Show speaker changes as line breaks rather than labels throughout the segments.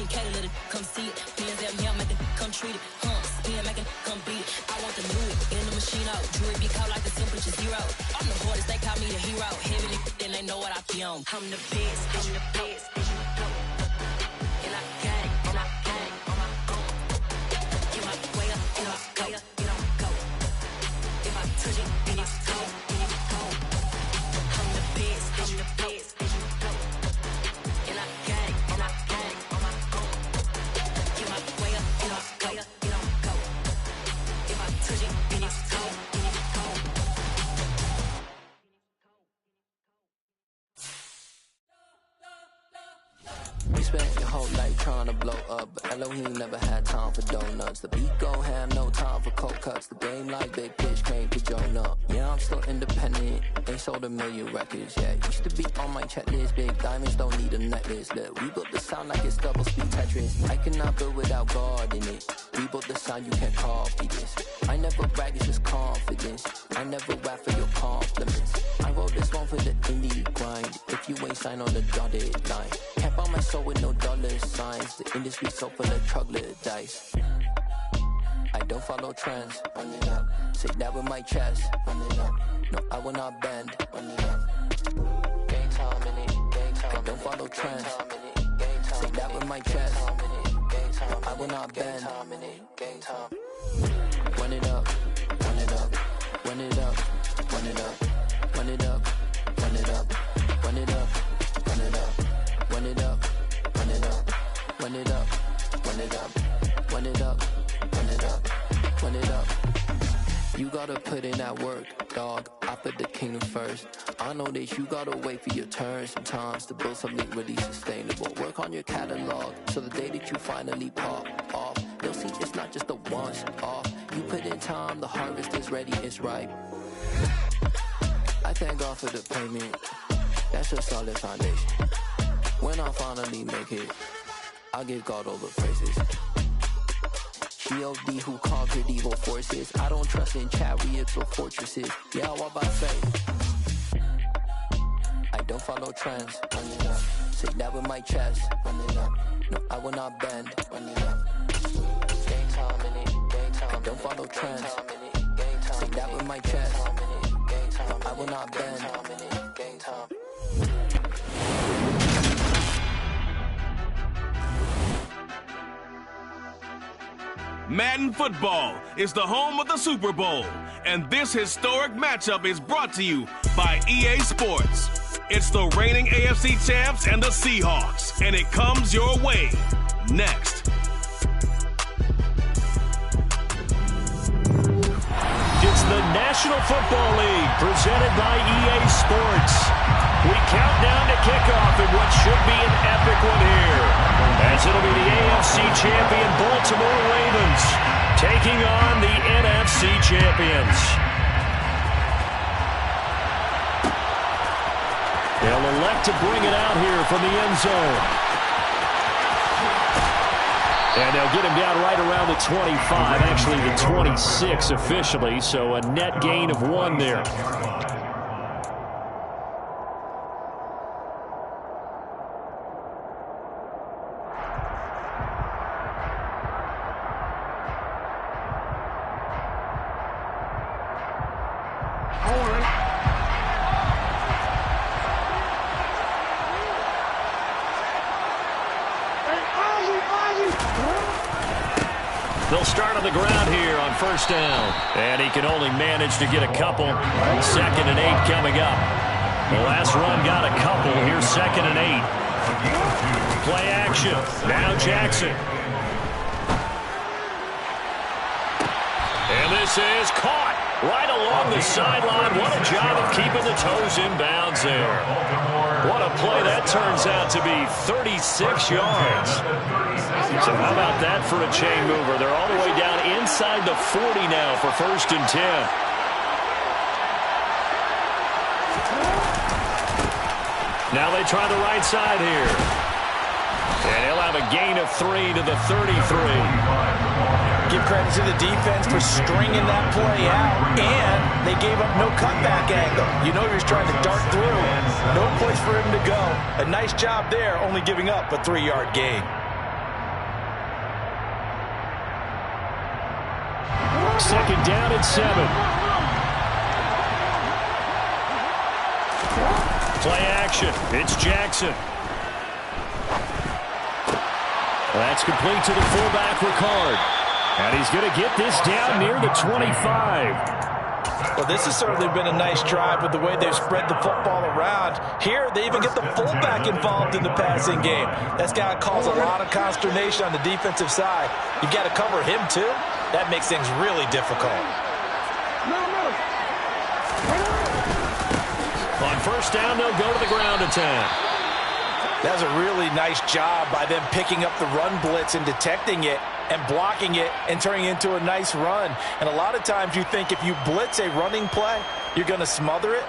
15K to let it come see it. PNZ, yeah, make it come treat it. Spin, make it come beat it. I want the new in the machine out. Jewelry be caught like the temperature 0. I'm the hardest, they call me the hero. Heavily, then they know what I be on. I'm the best, I'm the best. And I got it, and I got it on my own. Get my way up, get my way up, get on go. If I touch it, then it's cold, then it's cold. I'm the best, I'm the best. And I got it, and I got it on my own. Get my way up, get my way up, get on go. If I touch it, then it's cold, then it's cold.
You spent your whole life trying to blow up, but Elohim never had time for donuts. The beat go ham, no time for cold cuts. The game like big bitch came to join up. Yeah, I'm still independent, ain't sold a million records yet. Used to be on my checklist, big diamonds don't need a necklace. Look, we built the sound like it's double speed Tetris. I cannot build without God in it. We built the sound, you can't copy this. I never brag, it's just confidence. I never rap for your compliments. I wrote this one for the indie grind. If you ain't signed on the dotted line, can't buy my soul with no dollar signs. The industry so full of troglodytes. I don't follow trends. Say that with my chest. No, I will not bend. Gang time in it. I don't follow trends. Say that with my chest. I will not bend. Run it up, run it up, run it up, run it up, run it up, run it up, run it up, run it up, run it up, run it up, run it up, run it up, run it up, run it up, run it up. You gotta put in that work, dog. I put the kingdom first. I know that you gotta wait for your turn sometimes to build something really sustainable. Work on your catalog, so the day that you finally pop off, you'll see it's not just a once off. You put in time, the harvest is ready, it's ripe. I thank God for the payment. That's a solid foundation. When I finally make it, I'll give God all the praises. G.O.D. who conquered evil forces. I don't trust in chariots or fortresses. Yeah, I walk by faith. I don't follow trends. Say that with my chest. No, I will not bend. Gang time in it. I don't follow trends. Say that with my chest. I will not bend. Gang time.
Madden Football is the home of the Super Bowl, and this historic matchup is brought to you by EA Sports. It's the reigning AFC champs and the Seahawks, and it comes your way next.
It's the National Football League presented by EA Sports. We count down to kickoff in what should be an epic one here, as it'll be the AFC champion Baltimore Ravens taking on the NFC champions. They'll elect to bring it out here from the end zone. And they'll get him down right around the 25, actually the 26 officially, so a net gain of 1 there. They'll start on the ground here on first down. And he can only manage to get a couple. 2nd and 8 coming up. The last run got a couple. Here's 2nd and 8. Play action. Now Jackson. And this is caught right along the sideline. What a job of keeping the toes in bounds there. What a play that turns out to be, 36 yards. So how about that for a chain mover? They're all the way down inside the 40 now for 1st and 10. Now they try the right side here. And he'll have a gain of 3 to the 33.
Give credit to the defense for stringing that play out, and they gave up no cutback angle. You know he was trying to dart through. No place for him to go. A nice job there, only giving up a 3-yard gain.
second down and 7. Play action. It's Jackson. That's complete to the fullback, Ricard. And he's going to get this down near the 25.
Well, this has certainly been a nice drive with the way they've spread the football around. Here, they even get the fullback involved in the passing game. That's got to cause a lot of consternation on the defensive side. You've got to cover him, too. That makes things really difficult.
On first down, they'll go to the ground attack.
That was a really nice job by them picking up the run blitz and detecting it and blocking it and turning it into a nice run. And a lot of times you think if you blitz a running play, you're going to smother it.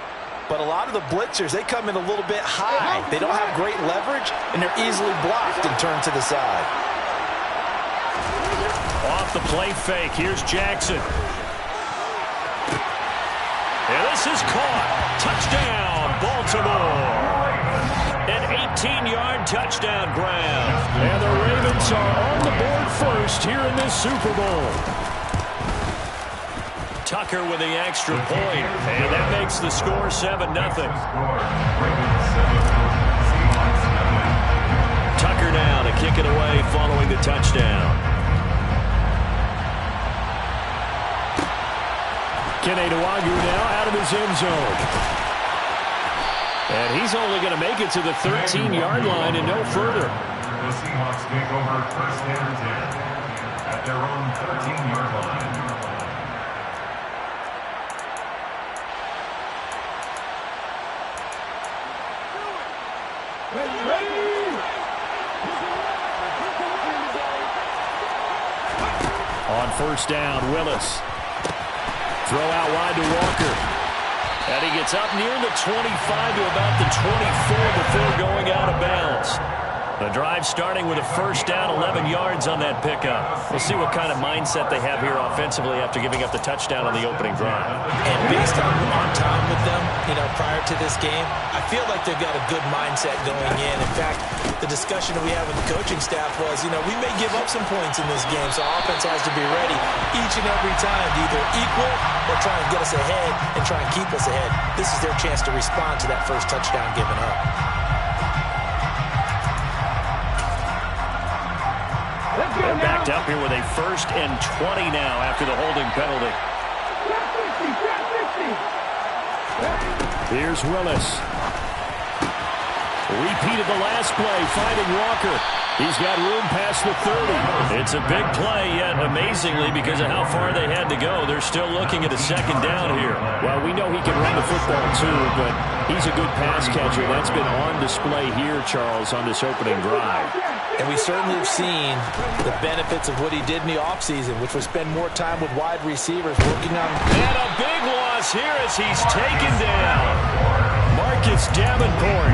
But a lot of the blitzers, they come in a little bit high. They don't have great leverage, and they're easily blocked and turned to the side.
Off the play fake, here's Jackson. And this is caught. Touchdown, Baltimore. An 18-yard touchdown grab. And the Ravens are on the board first here in this Super Bowl. Tucker with the extra point. And that makes the score 7-0. Tucker now to kick it away following the touchdown. Kene Nwangwu now out of his end zone. And he's only going to make it to the 13-yard line and no further.
The Seahawks take over first and 10 at their own 13-yard line.
On first down, Willis. Throw out wide to Walker. And he gets up near the 25 to about the 24 before going out of bounds. The drive starting with a first down, 11 yards on that pickup. We'll see what kind of mindset they have here offensively after giving up the touchdown on the opening drive.
And based on time with them, prior to this game, I feel like they've got a good mindset going in. In fact, the discussion that we had with the coaching staff was, we may give up some points in this game, so offense has to be ready each and every time to either equal or try and get us ahead and try and keep us ahead. This is their chance to respond to that first touchdown given up.
They're backed up here with a 1st and 20 now after the holding penalty. Here's Willis. Repeated the last play, finding Walker. He's got room past the 30. It's a big play, yet amazingly, because of how far they had to go, they're still looking at a second down here. Well, we know he can run the football too, but he's a good pass catcher. That's been on display here, Charles, on this opening drive.
And we certainly have seen the benefits of what he did in the offseason, which was spend more time with wide receivers working on.
And a big loss here as he's taken down. Marcus Davenport.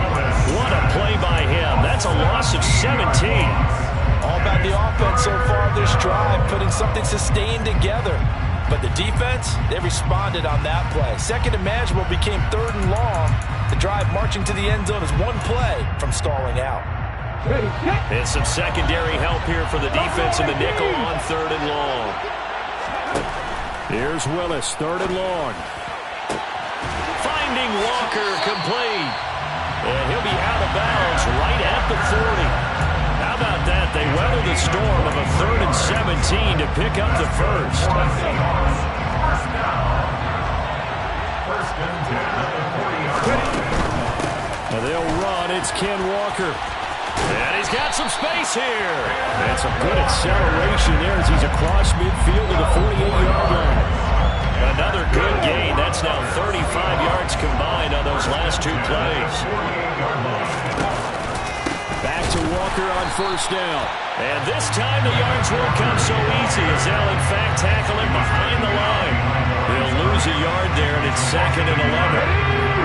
What a play by him. That's a loss of 17.
All about the offense so far this drive, putting something sustained together. But the defense, they responded on that play. Second and manageable became 3rd and long. The drive marching to the end zone is one play from stalling out.
And some secondary help here for the defense in the nickel on 3rd and long. Here's Willis, 3rd and long. Finding Walker, complete. And he'll be out of bounds right at the 40. How about that? They weather the storm of a 3rd and 17 to pick up the first. Now they'll run. It's Ken Walker. And he's got some space here. And some good acceleration there as he's across midfield to the 48-yard line. Another good gain. That's now 35 yards combined on those last 2 plays. Back to Walker on first down. And this time the yards won't come so easy as they'll in fact tackle him behind the line. They'll lose a yard there, and it's 2nd and 11.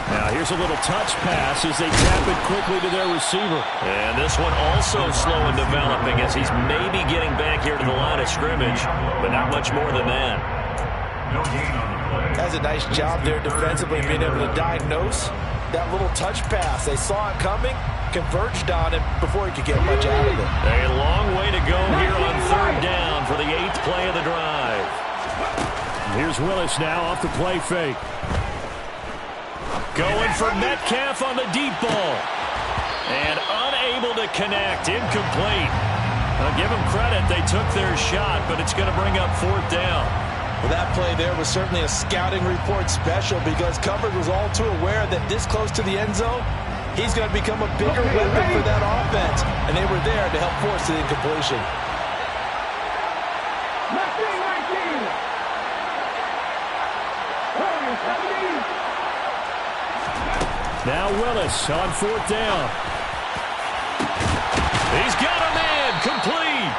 Now here's a little touch pass as they tap it quickly to their receiver. And this one also slow in developing as he's maybe getting back here to the line of scrimmage, but not much more than that.
That's a nice job there defensively, being able to diagnose that little touch pass. They saw it coming, converged on him before he could get much out of it.
A long way to go here on 3rd down for the 8th play of the drive. Here's Willis now off the play fake. Going for Metcalf on the deep ball. And unable to connect. Incomplete. I'll give them credit. They took their shot, but it's going to bring up 4th down.
Well, that play there was certainly a scouting report special because coverage was all too aware that this close to the end zone, he's going to become a bigger weapon for that offense. And they were there to help force the incompletion.
Now Willis on 4th down. He's got a man, complete.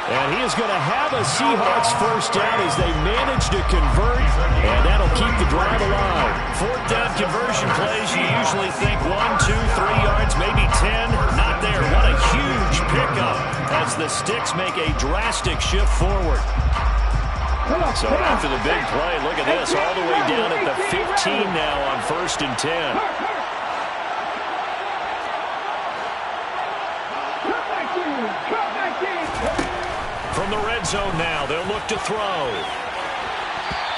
And he is going to have a Seahawks 1st down as they manage to convert, and that'll keep the drive alive. 4th down conversion plays, you usually think 1, 2, 3 yards, maybe 10. Not there. What a huge pickup as the Sticks make a drastic shift forward. So after the big play, look at this, all the way down at the 15 now on 1st and 10. From the red zone now, they'll look to throw.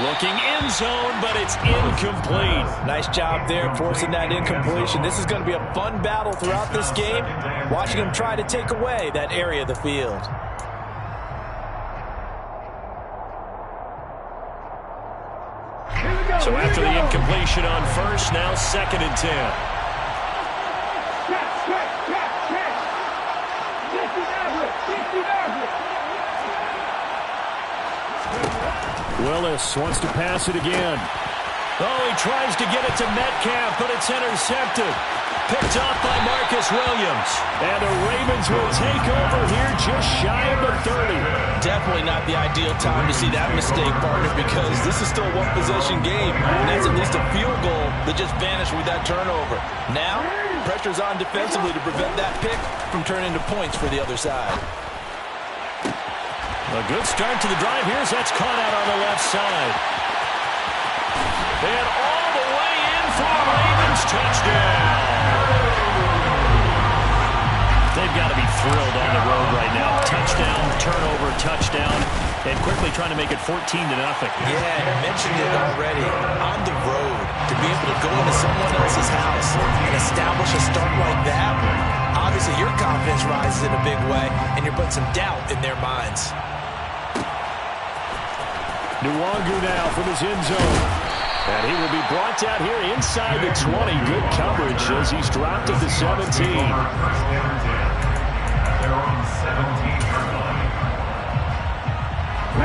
Looking end zone, but it's incomplete.
Nice job there forcing that incompletion. This is going to be a fun battle throughout this game, watching them try to take away that area of the field.
So after the incompletion on 1st, now 2nd and 10. Willis wants to pass it again. Oh, he tries to get it to Metcalf, but it's intercepted. Picked off by Marcus Williams. And the Ravens will take over here just shy of the 30.
Definitely not the ideal time to see that mistake, partner, because this is still a one-possession game. And that's at least a field goal that just vanished with that turnover. Now, pressure's on defensively to prevent that pick from turning into points for the other side.
A good start to the drive. Here's that's caught out on the left side. And all the way in for a Ravens touchdown. They've got to be thrilled on the road right now. Touchdown, turnover, touchdown, and quickly trying to make it 14-0.
Yeah, you mentioned it already. On the road, to be able to go into someone else's house and establish a start like that, obviously your confidence rises in a big way, and you're putting some doubt in their minds.
Nwangu now from his end zone. And he will be brought down here inside the 20. Good coverage as he's dropped at the 17.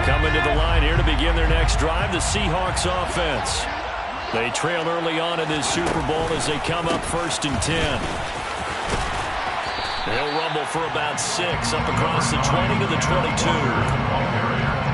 Coming to the line here to begin their next drive, the Seahawks offense. They trail early on in this Super Bowl as they come up 1st and 10. They'll rumble for about 6 up across the 20 to the 22.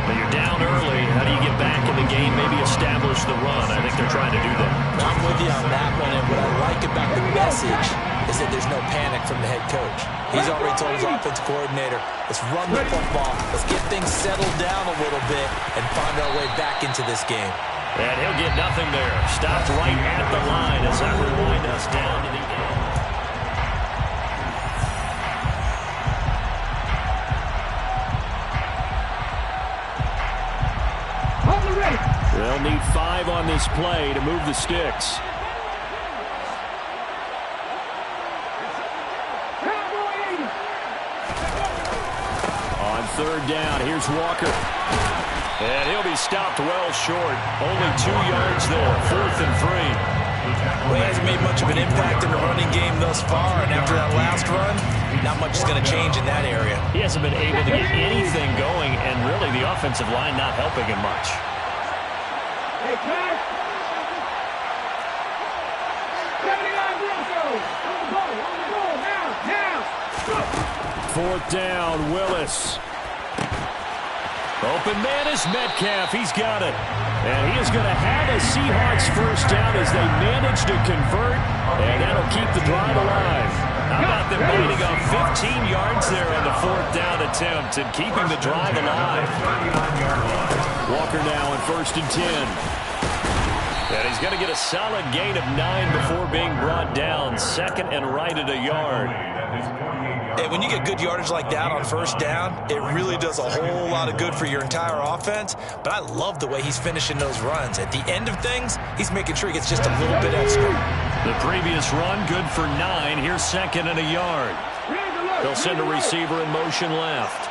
But you're down early. How do you get back in the game, maybe establish the run? I think they're trying to do that.
I'm with you on that one, and what I like about the message is that there's no panic from the head coach. He's already told his offensive coordinator, let's run the football, let's get things settled down a little bit, and find our way back into this game.
And he'll get nothing there. Stopped right at the line as I rewind us down to the end. They'll need 5 on this play to move the Sticks. On 3rd down, here's Walker. And he'll be stopped well short. Only 2 yards there, 4th and 3.
Well, he hasn't made much of an impact in the running game thus far, and after that last run, not much is going to change in that area.
He hasn't been able to get anything going, and really the offensive line not helping him much.
Hey, cut!
4th down, Willis. Open man is Metcalf. He's got it. And he is going to have a Seahawks 1st down as they manage to convert, and that'll keep the drive alive. How about them biting off 15 yards there on the 4th down attempt and keeping the drive alive. Walker now on 1st and 10. And he's going to get a solid gain of 9 before being brought down. 2nd and right at a yard.
Hey, when you get good yardage like that on first down, it really does a whole lot of good for your entire offense. But I love the way he's finishing those runs. At the end of things, he's making sure he gets just a little bit extra.
The previous run, good for 9. Here's 2nd and a yard. They'll send a receiver in motion left.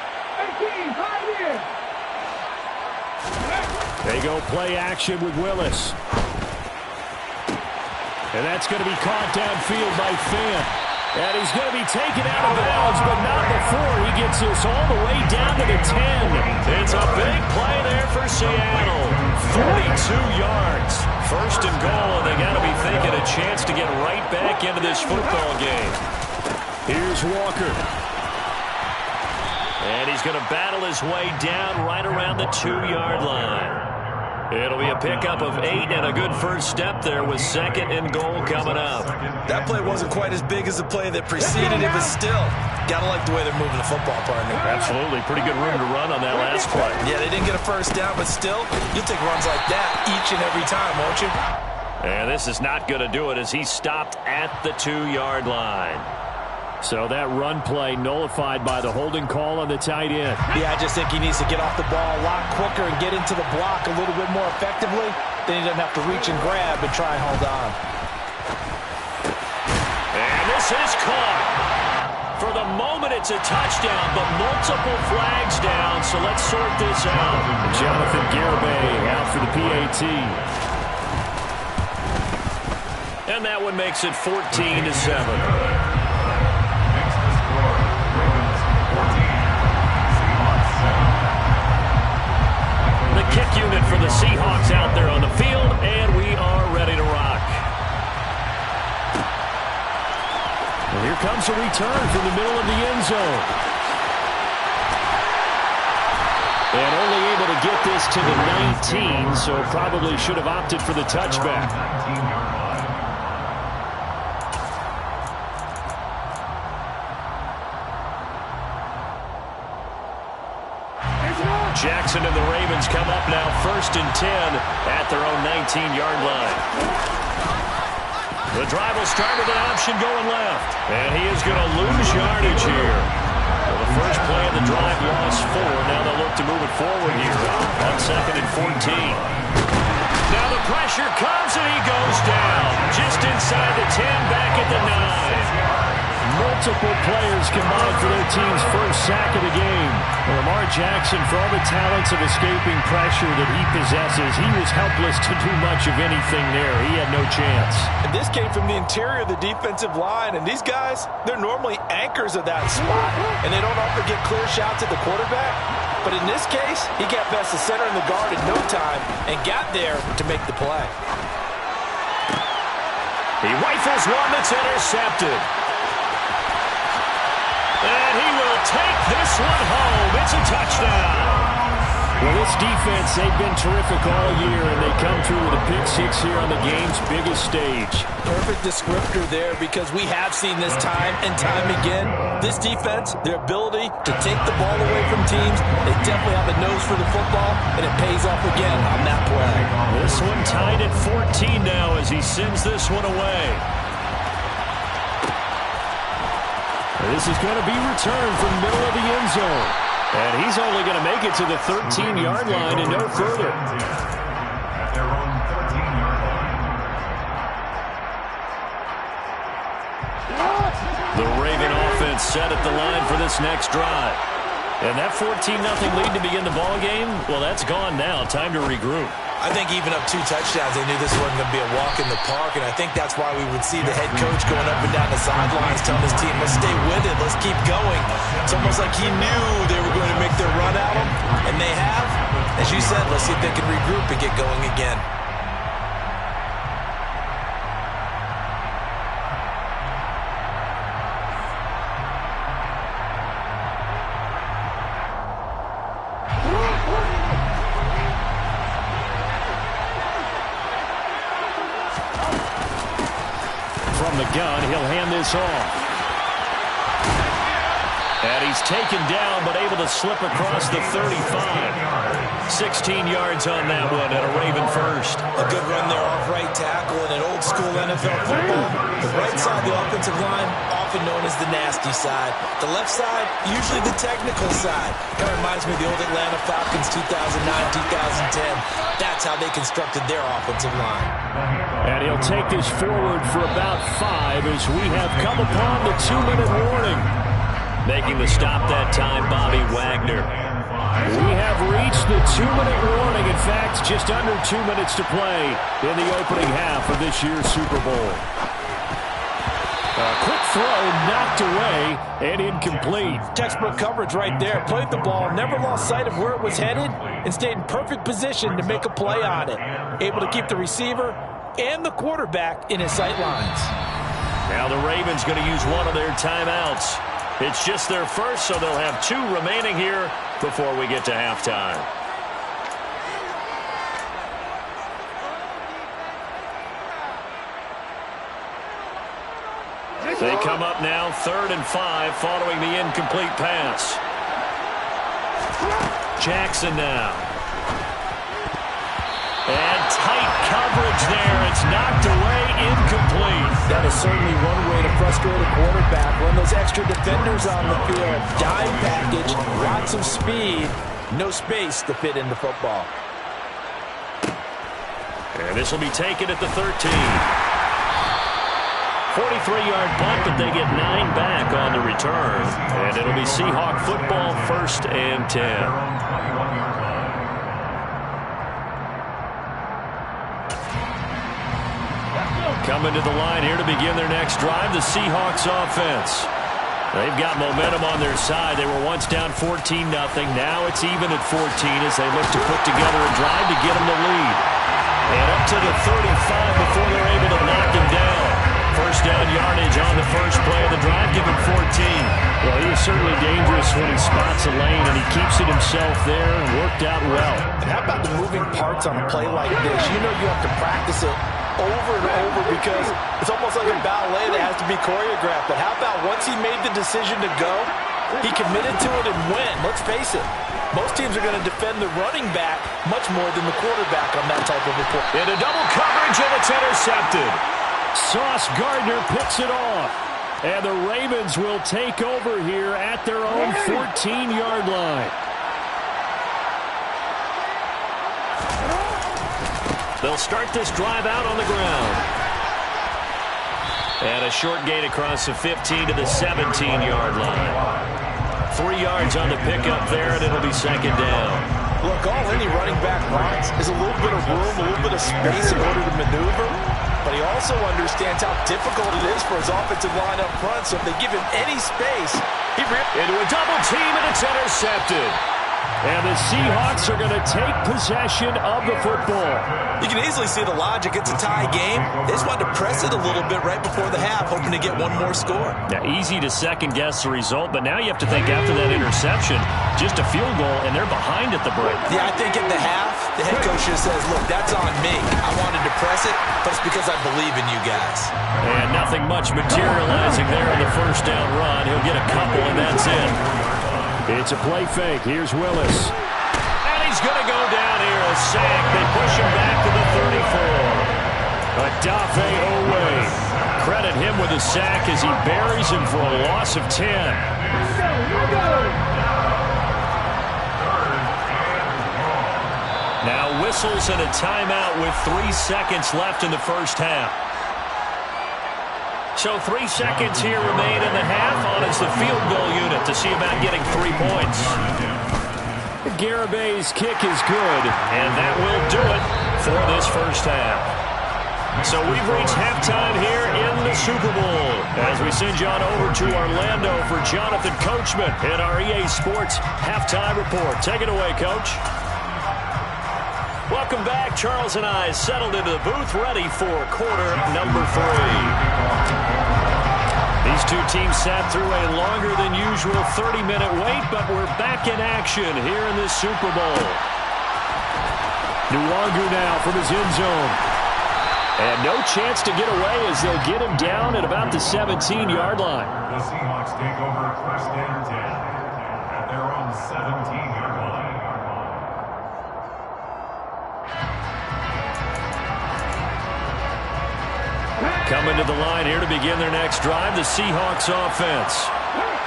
They go play action with Willis. And that's going to be caught downfield by Fant. And he's going to be taken out of bounds, but not before he gets this all the way down to the 10. It's a big play there for Seattle. 42 yards. 1st and goal, and they got to be thinking a chance to get right back into this football game. Here's Walker. And he's going to battle his way down right around the 2-yard line. It'll be a pickup of 8 and a good first step there with 2nd and goal coming up.
That play wasn't quite as big as the play that preceded it, but still, gotta like the way they're moving the football, partner.
Absolutely. Pretty good room to run on that last play.
Yeah, they didn't get a first down, but still, you'll take runs like that each and every time, won't you?
And this is not going to do it as he's stopped at the 2-yard line. So that run play nullified by the holding call on the tight end.
Yeah, I just think he needs to get off the ball a lot quicker and get into the block a little bit more effectively. Then he doesn't have to reach and grab and try and hold on.
And this is caught. For the moment, it's a touchdown, but multiple flags down, so let's sort this out. Jonathan Garibay out for the PAT. And that one makes it 14-7. The kick unit for the Seahawks out there on the field, and we are ready to rock. And here comes a return from the middle of the end zone. And only able to get this to the 19, so probably should have opted for the touchback. Jackson and the Ravens come up now 1st and 10 at their own 19-yard line. The drive will start with an option going left. And he is going to lose yardage here. Well, the first play of the drive lost 4. Now they'll look to move it forward here on 2nd and 14. Now the pressure comes and he goes down. Just inside the 10, back at the 9. Multiple players combined for their team's first sack of the game. Well, Lamar Jackson, for all the talents of escaping pressure that he possesses, he was helpless to do much of anything there. He had no chance.
And this came from the interior of the defensive line, and these guys, they're normally anchors of that spot, and they don't often get clear shots at the quarterback. But in this case, he got past the center and the guard in no time and got there to make the play.
He rifles one that's intercepted. And he will take this one home. It's a touchdown. Well, this defense, they've been terrific all year, and they come through with a pick 6 here on the game's biggest stage.
Perfect descriptor there, because we have seen this time and time again. This defense, their ability to take the ball away from teams, they definitely have a nose for the football, and it pays off again on that play.
This one tied at 14 now as he sends this one away. This is going to be returned from the middle of the end zone. And he's only going to make it to the 13-yard line and no further.
At their own 13-yard line.
The Raven offense set at the line for this next drive. And that 14-0 lead to begin the ball game, well, that's gone now. Time to regroup.
I think even up 2 touchdowns, they knew this wasn't going to be a walk in the park, and I think that's why we would see the head coach going up and down the sidelines telling his team, let's stay with it, let's keep going. It's almost like he knew they were going to make their run at him, and they have. As you said, let's see if they can regroup and get going again.
From the gun, he'll hand this off. And he's taken down, but able to slip across the 35. 16 yards on that one, and a Raven first.
A good run there off right tackle in an old-school NFL football. The right side of the offensive line, often known as the nasty side. The left side, usually the technical side. Kind of reminds me of the old Atlanta Falcons 2009-2010. That's how they constructed their offensive line.
And he'll take this forward for about 5 as we have come upon the 2-minute warning. Making the stop that time, Bobby Wagner. We have reached the 2-minute warning. In fact, just under 2 minutes to play in the opening half of this year's Super Bowl. A quick throw knocked away and incomplete.
Textbook coverage right there. Played the ball, never lost sight of where it was headed, and stayed in perfect position to make a play on it. Able to keep the receiver and the quarterback in his sight lines.
Now the Ravens going to use one of their timeouts. It's just their first, so they'll have 2 remaining here before we get to halftime. They come up now 3rd and 5 following the incomplete pass. Jackson now. And tight coverage there. It's knocked away, incomplete.
That is certainly one way to frustrate a quarterback. Run those extra defenders on the field. Dime package, lots of speed, no space to fit into football.
And this will be taken at the 13. 43-yard punt, but they get 9 back on the return. And it'll be Seahawk football, 1st and 10. Coming to the line here to begin their next drive, the Seahawks offense. They've got momentum on their side. They were once down 14-0. Now it's even at 14 as they look to put together a drive to get them the lead. And up to the 35 before they're able to knock him down. First down yardage on the first play of the drive, give him 14. Well, he is certainly dangerous when he spots a lane, and he keeps it himself there and worked out well.
And how about the moving parts on a play like this? You know you have to practice it over and over because it's almost like a ballet that has to be choreographed. But how about once he made the decision to go, he committed to it and went. Let's face it, most teams are going to defend the running back much more than the quarterback on that type of a play.
In a double coverage, and it's intercepted. Sauce Gardner picks it off. And the Ravens will take over here at their own 14-yard line. They'll start this drive out on the ground. And a short gain across the 15 to the 17-yard line. 3 yards on the pickup there, and it'll be 2nd down.
Look, all any running back wants is a little bit of room, a little bit of space in order to maneuver. But he also understands how difficult it is for his offensive line up front. So if they give him any space, he
into a double team, and it's intercepted. And the Seahawks are going to take possession of the football.
You can easily see the logic. It's a tie game. They just wanted to press it a little bit right before the half, hoping to get one more score.
Now, easy to second-guess the result, but now you have to think after that interception, just a field goal, and they're behind at the break.
Yeah, I think at the half, the head coach just says, look, that's on me. I wanted to press it, but it's because I believe in you guys.
And nothing much materializing there in the first down run. He'll get a couple, and that's it. It's a play fake. Here's Willis. And he's going to go down here. A sack. They push him back to the 34. Adafe Owe. Credit him with a sack as he buries him for a loss of 10. Now whistles and a timeout with 3 seconds left in the first half. So 3 seconds here remain in the half. On is the field goal unit to see about getting 3 points. Garabay's kick is good, and that will do it for this first half. So we've reached halftime here in the Super Bowl as we send you on over to Orlando for Jonathan Coachman in our EA Sports Halftime Report. Take it away, Coach. Welcome back. Charles and I settled into the booth ready for quarter number 3. These two teams sat through a longer than usual 30-minute wait, but we're back in action here in this Super Bowl. Nwangu now from his end zone. And no chance to get away as they'll get him down at about the 17-yard line.
The Seahawks take over first and 10 at their own 17-yard line.
Coming to the line here to begin their next drive, the Seahawks offense.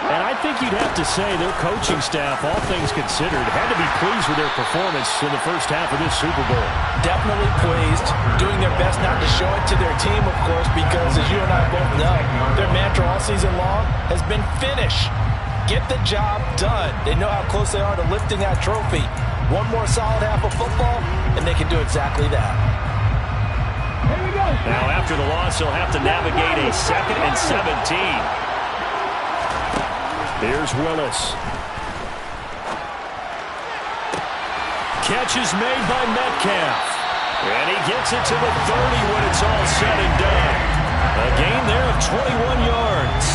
And I think you'd have to say their coaching staff, all things considered, had to be pleased with their performance in the first half of this Super Bowl.
Definitely pleased, doing their best not to show it to their team, of course, because as you and I both know, their mantra all season long has been finish. Get the job done. They know how close they are to lifting that trophy. One more solid half of football, and they can do exactly that.
Now, after the loss, he'll have to navigate a 2nd and 17. Here's Willis. Catch is made by Metcalf. And he gets it to the 30 when it's all said and done. A gain there of 21 yards.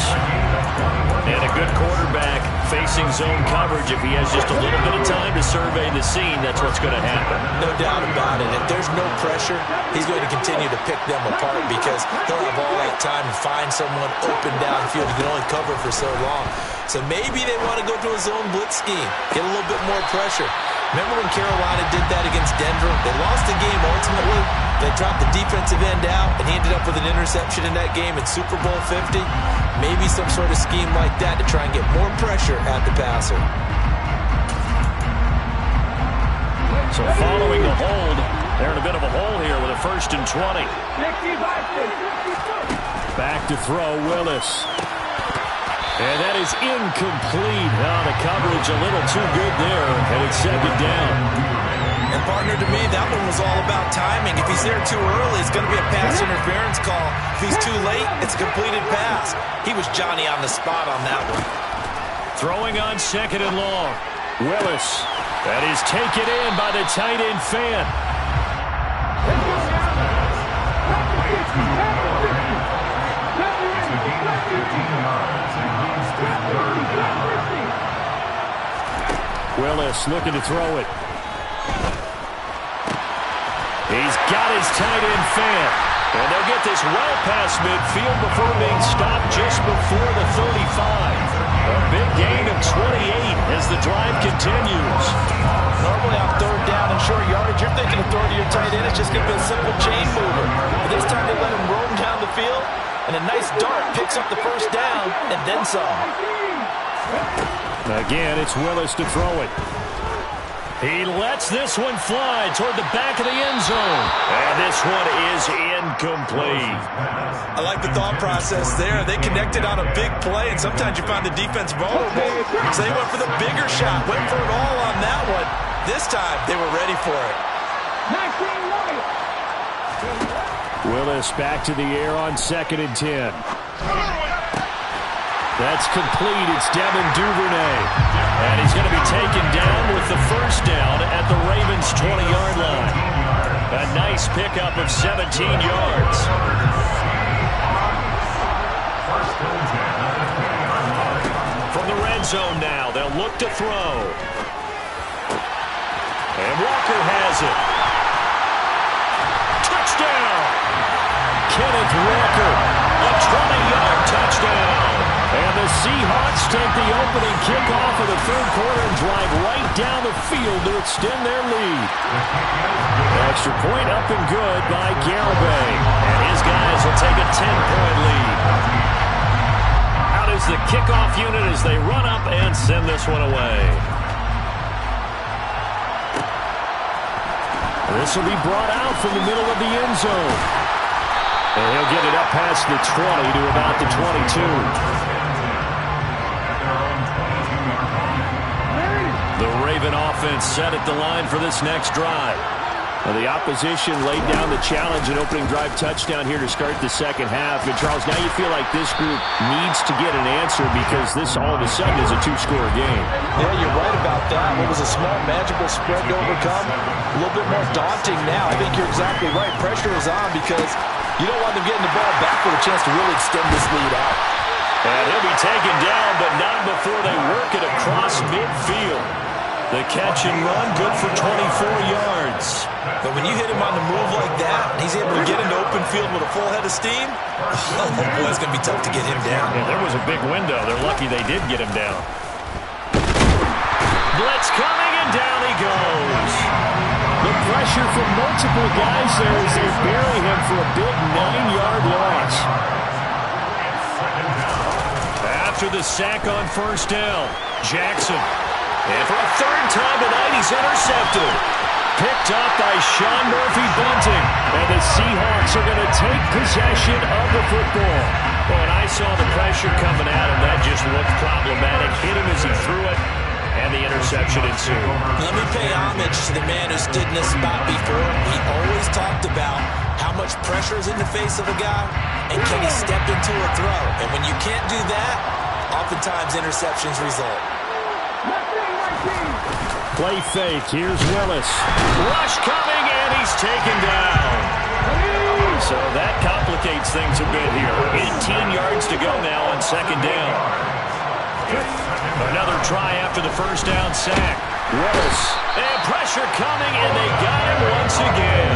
And a good quarterback facing zone coverage. If he has just a little bit of time to survey the scene, that's what's going to happen.
No doubt about it. If there's no pressure, he's going to continue to pick them apart because he'll have all that time to find someone open downfield. He can only cover for so long. So maybe they want to go to a zone blitz scheme, get a little bit more pressure. Remember when Carolina did that against Denver? They lost the game ultimately. They dropped the defensive end out, and he ended up with an interception in that game in Super Bowl 50. Maybe some sort of scheme like that to try and get more pressure at the passer.
So following the hold, they're in a bit of a hole here with a 1st and 20. Back to throw, Willis. And that is incomplete. Now the coverage a little too good there, and it's 2nd down.
And partner, to me, that one was all about timing. If he's there too early, it's going to be a pass interference call. If he's too late, it's a completed pass. He was Johnny on the spot on that one.
Throwing on 2nd and long. Willis. That is taken in by the tight end Fan. Willis looking to throw it. He's got his tight end Fan. And they'll get this well past midfield before being stopped just before the 35. A big gain of 28 as the drive continues.
Normally on 3rd down and short yardage, you're thinking of throwing to your tight end. It's just going to be a simple chain mover. But this time they let him roam down the field, and a nice dart picks up the 1st down and then some.
Again, it's Willis to throw it. He lets this one fly toward the back of the end zone. And this one is incomplete.
I like the thought process there. They connected on a big play, and sometimes you find the defense vulnerable. So they went for the bigger shot, went for it all on that one. This time, they were ready for it.
Willis back to the air on 2nd and 10. That's complete. It's Devin Duvernay. And he's going to be taken down with the 1st down at the Ravens' 20-yard line. A nice pickup of 17 yards. From the red zone now, they'll look to throw. And Walker has it. Touchdown! Kenneth Walker, a 20-yard touchdown. And the Seahawks take the opening kickoff of the 3rd quarter and drive right down the field to extend their lead. Extra point up and good by Garibay. And his guys will take a 10-point lead. Out is the kickoff unit as they run up and send this one away. This will be brought out from the middle of the end zone. And he'll get it up past the 20 to about the 22. The Raven offense set at the line for this next drive. Well, the opposition laid down the challenge and opening drive touchdown here to start the 2nd half. And, Charles, now you feel like this group needs to get an answer because this all of a sudden is a 2-score game.
Yeah, you're right about that. What was a small, magical spread to overcome, a little bit more daunting now. I think you're exactly right. Pressure is on because you don't want them getting the ball back with a chance to really extend this lead out.
And he'll be taken down, but not before they work it across midfield. The catch and run, good for 24 yards.
But when you hit him on the move like that, he's able to get into open field with a full head of steam, oh boy, it's going to be tough to get him down.
Yeah, there was a big window. They're lucky they did get him down. Blitz coming, and down he goes. The pressure from multiple guys there as they bury him for a big 9-yard loss. After the sack on first down, Jackson. And for a third time tonight, he's intercepted. Picked up by Sean Murphy-Bunting. And the Seahawks are going to take possession of the football. Well, and I saw the pressure coming at him. That just looked problematic. Hit him as he threw it. And the interception ensued.
Let me pay homage to the man who stood in this spot before. He always talked about how much pressure is in the face of a guy, and can he step into a throw. And when you can't do that, oftentimes interceptions result.
Play fake. Here's Willis. Rush coming, and he's taken down. So that complicates things a bit here. 18 yards to go now on second down. Another try after the first down sack. Willis. And pressure coming, and they got him once again.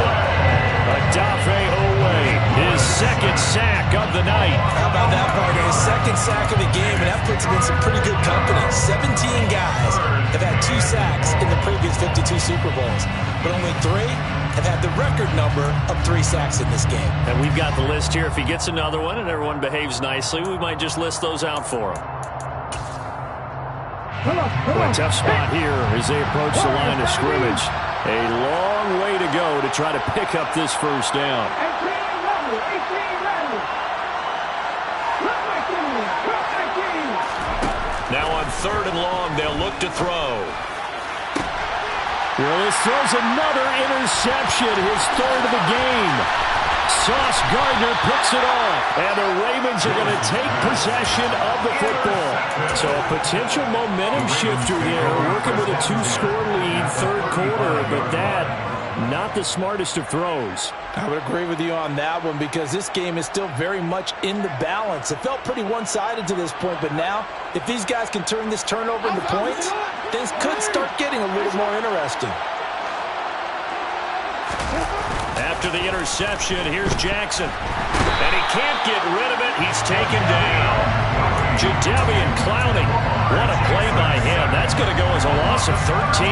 Adafe Owe, his second sack of the night.
How about that, partner? His second sack of the game, and that puts him in some pretty good company. 17 guys have had 2 sacks in the previous 52 Super Bowls, but only 3 have had the record number of 3 sacks in this game.
And we've got the list here. If he gets another one and everyone behaves nicely, we might just list those out for him. A tough spot here as they approach the line of scrimmage. A long way to go to try to pick up this first down. Now on third and long, they'll look to throw. Willis throws another interception, his third of the game. Sauce Gardner picks it off, and the Ravens are going to take possession of the football. So a potential momentum shifter here, working with a 2-score lead, third quarter, but that, not the smartest of throws.
I would agree with you on that one because this game is still very much in the balance. It felt pretty one-sided to this point, but now, if these guys can turn this turnover into points, things could start getting a little more interesting.
After the interception, here's Jackson. And he can't get rid of it. He's taken down. Jadeveon Clowney. What a play by him. That's going to go as a loss of 13.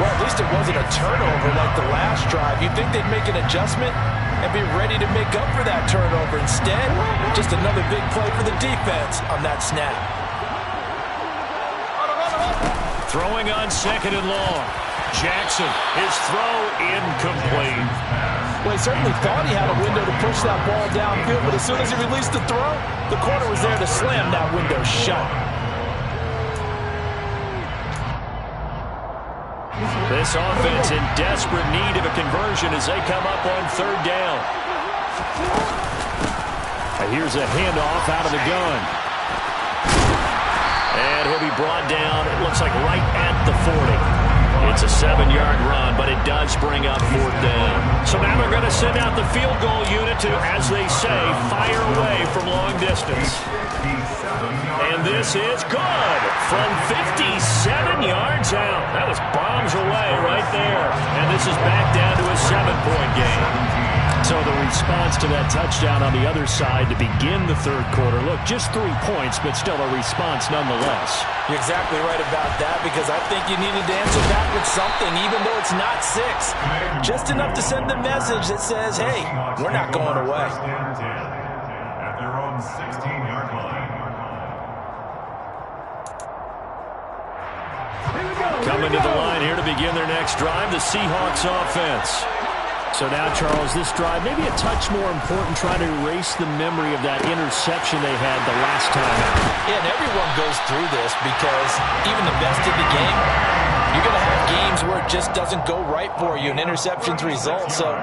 Well, at least it wasn't a turnover like the last drive. You'd think they'd make an adjustment and be ready to make up for that turnover. Instead, just another big play for the defense on that snap.
Throwing on second and long. Jackson, his throw incomplete.
Well, he certainly thought he had a window to push that ball downfield, but as soon as he released the throw, the corner was there to slam that window shut.
This offense in desperate need of a conversion as they come up on third down. Here's a handoff out of the gun. And he'll be brought down, it looks like right at the 40. It's a 7-yard run, but it does bring up fourth down. So now they're going to send out the field goal unit to, as they say, fire away from long distance. And this is good from 57 yards out. That was bombs away right there. And this is back down to a 7-point game. So the response to that touchdown on the other side to begin the third quarter. Look, just 3 points, but still a response nonetheless.
You're exactly right about that because I think you needed to answer back with something, even though it's not 6. Just enough to send the message that says, hey, we're not going away.
At their own 16-yard line.
Coming to the line here to begin their next drive, the Seahawks offense. So now, Charles, this drive maybe a touch more important, trying to erase the memory of that interception they had the last time out.
Yeah, and everyone goes through this because even the best in the game, you're going to have games where it just doesn't go right for you and interceptions result. So,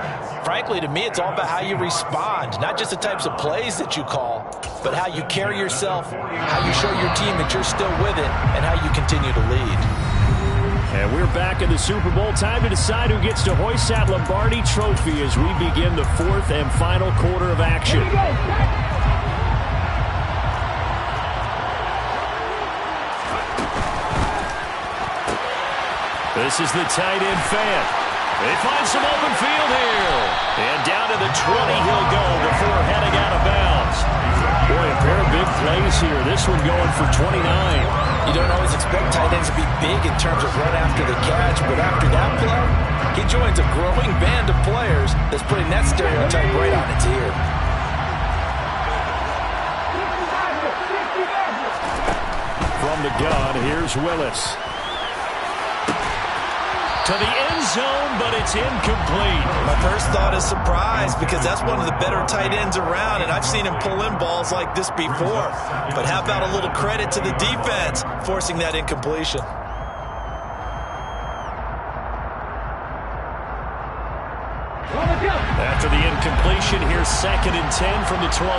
frankly, to me, it's all about how you respond, not just the types of plays that you call, but how you carry yourself, how you show your team that you're still with it, and how you continue to lead.
And we're back in the Super Bowl. Time to decide who gets to hoist that Lombardi Trophy as we begin the fourth and final quarter of action. This is the tight end fan. They find some open field here. And down to the 20 he'll go before heading out of bounds. Boy, a pair of big plays here. This one going for 29.
You don't always expect tight ends to be big in terms of run after the catch, but after that play, he joins a growing band of players that's putting that stereotype right on its ear.
From the gun, here's Willis. To the end zone, but it's incomplete.
My first thought is surprise because that's one of the better tight ends around, and I've seen him pull in balls like this before. But how about a little credit to the defense forcing that incompletion?
After the incompletion, here's 2nd and 10 from the 20.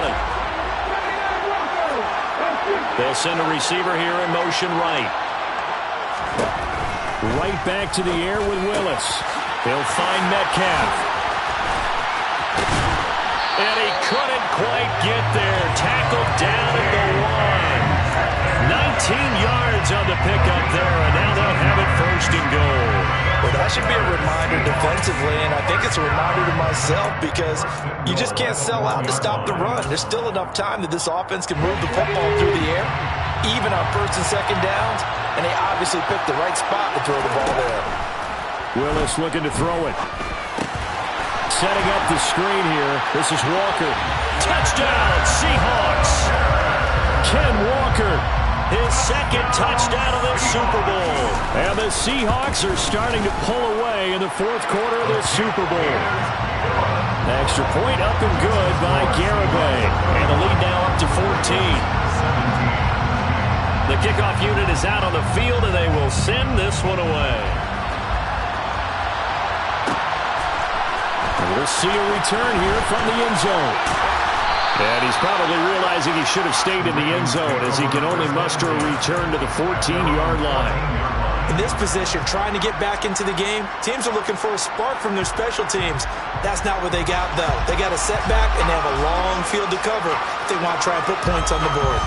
They'll send a receiver here in motion right. Right back to the air with Willis. He'll find Metcalf. And he couldn't quite get there. Tackled down at the 1. 19 yards on the pickup there, and now they'll have it 1st and goal.
Well, that should be a reminder defensively, and I think it's a reminder to myself because you just can't sell out to stop the run. There's still enough time that this offense can move the football through the air, even on 1st and 2nd downs, and they obviously picked the right spot to throw the ball there.
Willis looking to throw it. Setting up the screen here. This is Walker. Touchdown, Seahawks. Ken Walker, his 2nd touchdown of the Super Bowl. And the Seahawks are starting to pull away in the 4th quarter of the Super Bowl. Extra point up and good by Garibay. And the lead now up to 14. The kickoff unit is out on the field, and they will send this one away. And we'll see a return here from the end zone. And he's probably realizing he should have stayed in the end zone as he can only muster a return to the 14-yard line.
In this position, trying to get back into the game, teams are looking for a spark from their special teams. That's not what they got, though. They got a setback, and they have a long field to cover if they want to try and put points on the board.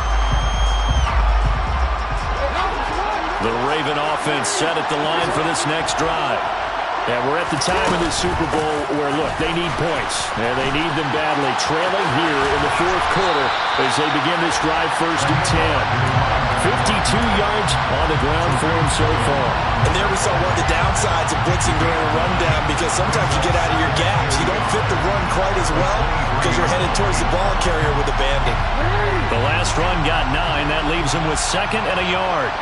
The Raven offense set at the line for this next drive. And we're at the time in the Super Bowl where, look, they need points. And they need them badly. Trailing here in the 4th quarter as they begin this drive 1st and 10. 52 yards on the ground for him so far.
And there we saw one of the downsides of blitzing during a rundown because sometimes you get out of your gaps. You don't fit the run quite as well because you're headed towards the ball carrier with abandon.
The last run got 9. That leaves him with 2nd and a yard.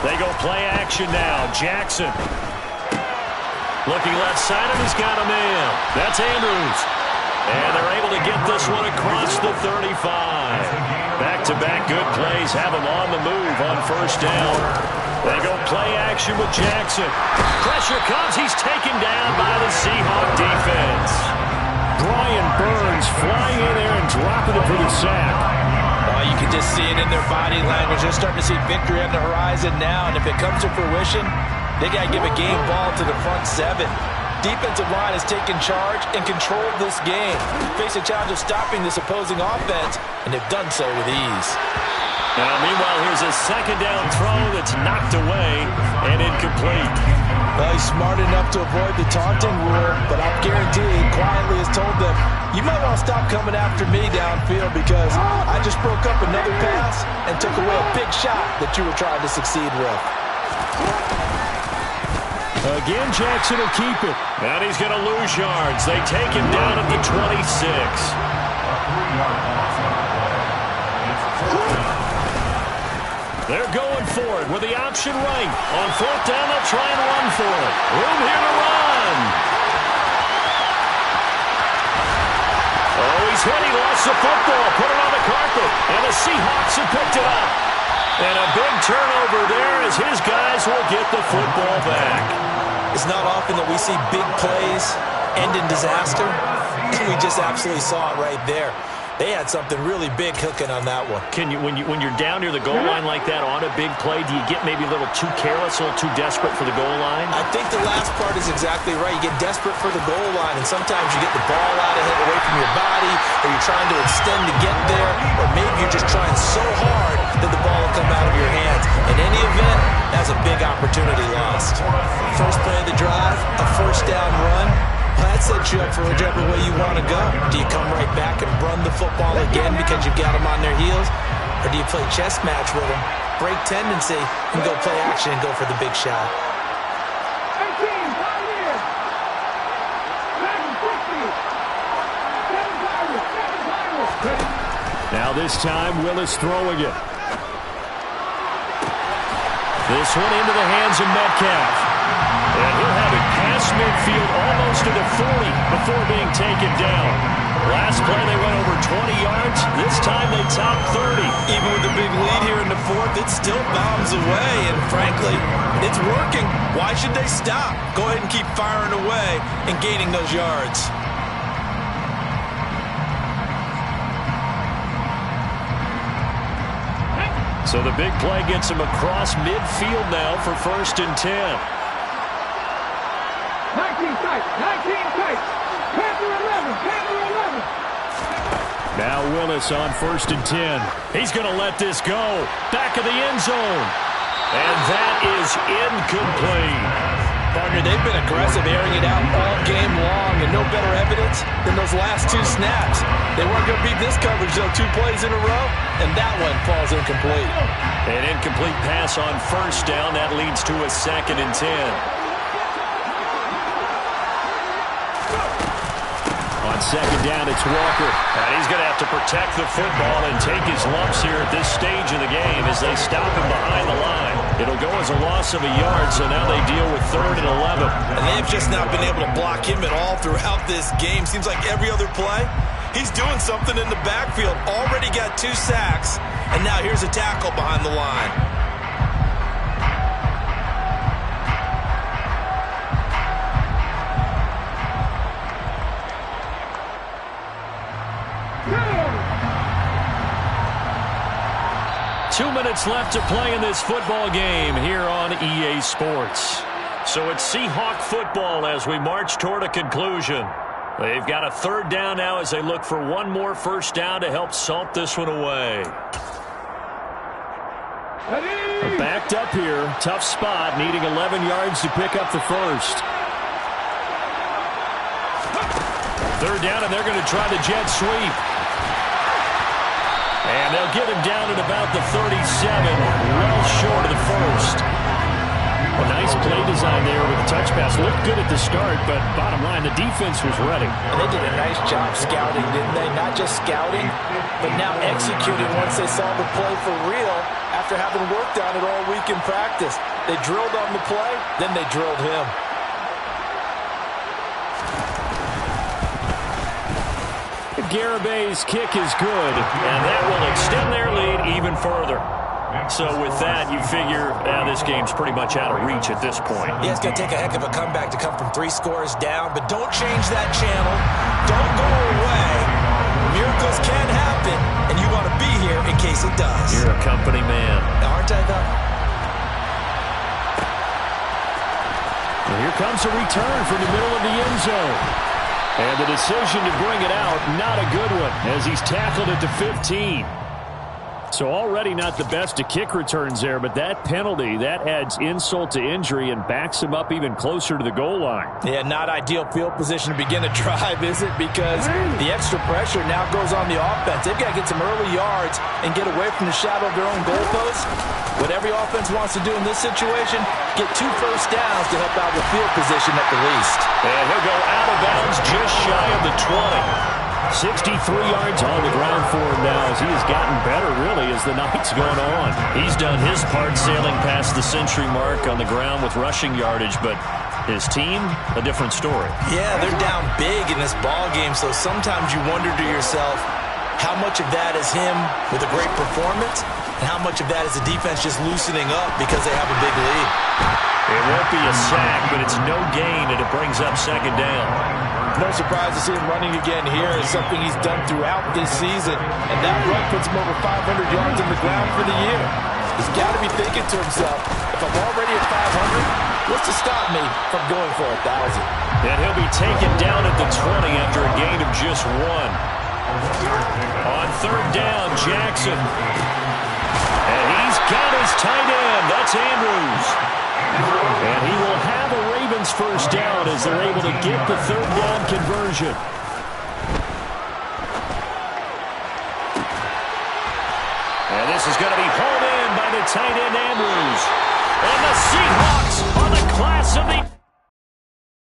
They go play action now. Jackson. Looking left side, and he's got a man. That's Andrews. And they're able to get this one across the 35. Back-to-back good plays have him on the move on 1st down. They go play action with Jackson. Pressure comes. He's taken down by the Seahawk defense. Brian Burns flying in there and dropping it for the sack.
You can just see it in their body language. They're starting to see victory on the horizon now, and if it comes to fruition, they got to give a game ball to the front 7. Defensive line has taken charge and controlled this game. Face a challenge of stopping this opposing offense, and they've done so with ease.
Now, meanwhile, here's a 2nd down throw that's knocked away and incomplete.
Well, he's smart enough to avoid the taunting rule, but I guarantee he quietly has told them, you might want to stop coming after me downfield because I just broke up another pass and took away a big shot that you were trying to succeed with.
Again, Jackson will keep it. And he's going to lose yards. They take him down at the 26. They're going for it with the option right. On 4th down, they'll try and run for it. Room here to run. Oh, he's hit. He lost the football. Put it on the carpet. And the Seahawks have picked it up. And a big turnover there as his guys will get the football back.
It's not often that we see big plays end in disaster. We just absolutely saw it right there. They had something really big cooking on that one.
Can you, when you're down near the goal line like that on a big play, do you get maybe a little too careless, a little too desperate for the goal line?
I think the last part is exactly right. You get desperate for the goal line, and sometimes you get the ball out of it away from your body. Are you trying to extend to get there? Or maybe you're just trying so hard that the ball will come out of your hands. In any event, that's a big opportunity lost. First play of the drive, a first down run. That sets you up for whichever way you want to go. Do you come right back and run the football again because you've got them on their heels? Or do you play chess match with them, break tendency, and go play action and go for the big shot?
18, 5 years. 760. 7
Now this time, Willis throwing it. This one into the hands of Metcalf. And he'll have it past midfield almost to the 40 before being taken down. Last play they went over 20 yards. This time they top 30.
Even with the big lead here in the fourth, it still bombs away. And frankly, it's working. Why should they stop? Go ahead and keep firing away and gaining those yards.
So the big play gets him across midfield now for 1st and 10.
19 tight. 19 tight. Panther 11. Panther 11.
Now Willis on 1st and 10. He's going to let this go. Back of the end zone. And that is incomplete.
Partner, they've been aggressive, airing it out all game long, and no better evidence than those last 2 snaps. They weren't going to beat this coverage, though, 2 plays in a row, and that one falls incomplete.
An incomplete pass on 1st down. That leads to a 2nd and 10. On 2nd down, it's Walker. And he's going to have to protect the football and take his lumps here at this stage of the game as they stop him behind the line. It'll go as a loss of a yard, so now they deal with 3rd and 11.
And they've just not been able to block him at all throughout this game. Seems like every other play, he's doing something in the backfield. Already got 2 sacks, and now here's a tackle behind the line.
Two minutes left to play in this football game here on EA Sports. So it's Seahawk football as we march toward a conclusion. They've got a 3rd down now as they look for one more 1st down to help salt this one away. They're backed up here. Tough spot, needing 11 yards to pick up the 1st. 3rd down, and they're going to try the jet sweep. And they'll get him down at about the 37, well short of the 1st. A nice play design there with the touch pass. Looked good at the start, but bottom line, the defense was ready.
And they did a nice job scouting, didn't they? Not just scouting, but now executing once they saw the play for real after having worked on it all week in practice. They drilled on the play, then they drilled him.
Garabay's kick is good, and that will extend their lead even further. So with that, you figure this game's pretty much out of reach at this point.
Yeah, it's going to take a heck of a comeback to come from 3 scores down, but don't change that channel. Don't go away. Miracles can happen, and you want to be here in case it does.
You're a company man.
Aren't I, though?
And here comes a return from the middle of the end zone. And the decision to bring it out, not a good one, as he's tackled at the 15. So already not the best of kick returns there, but that penalty, that adds insult to injury and backs him up even closer to the goal line.
Yeah, not ideal field position to begin a drive, is it? Because the extra pressure now goes on the offense. They've got to get some early yards and get away from the shadow of their own goalposts. What every offense wants to do in this situation, get 2 first downs to help out with field position at the least.
And he'll go out of bounds just shy of the 20. 63 yards on the ground for him now as he has gotten better, really, as the night's gone on. He's done his part sailing past the century mark on the ground with rushing yardage, but his team, a different story.
Yeah, they're down big in this ball game, so sometimes you wonder to yourself, how much of that is him with a great performance, and how much of that is the defense just loosening up because they have a big lead.
It won't be a sack, but it's no gain, and it brings up 2nd down.
No surprise to see him running again here. It's something he's done throughout this season, and that run puts him over 500 yards on the ground for the year. He's got to be thinking to himself, if I'm already at 500, what's to stop me from going for 1,000?
And he'll be taken down at the 20 after a gain of just 1. On third down, Jackson. And he's got his tight end. That's Andrews. And he will have a Ravens first down as they're able to get the third down conversion. And this is going to be hauled in by the tight end, Andrews. And the Seahawks are the class of the...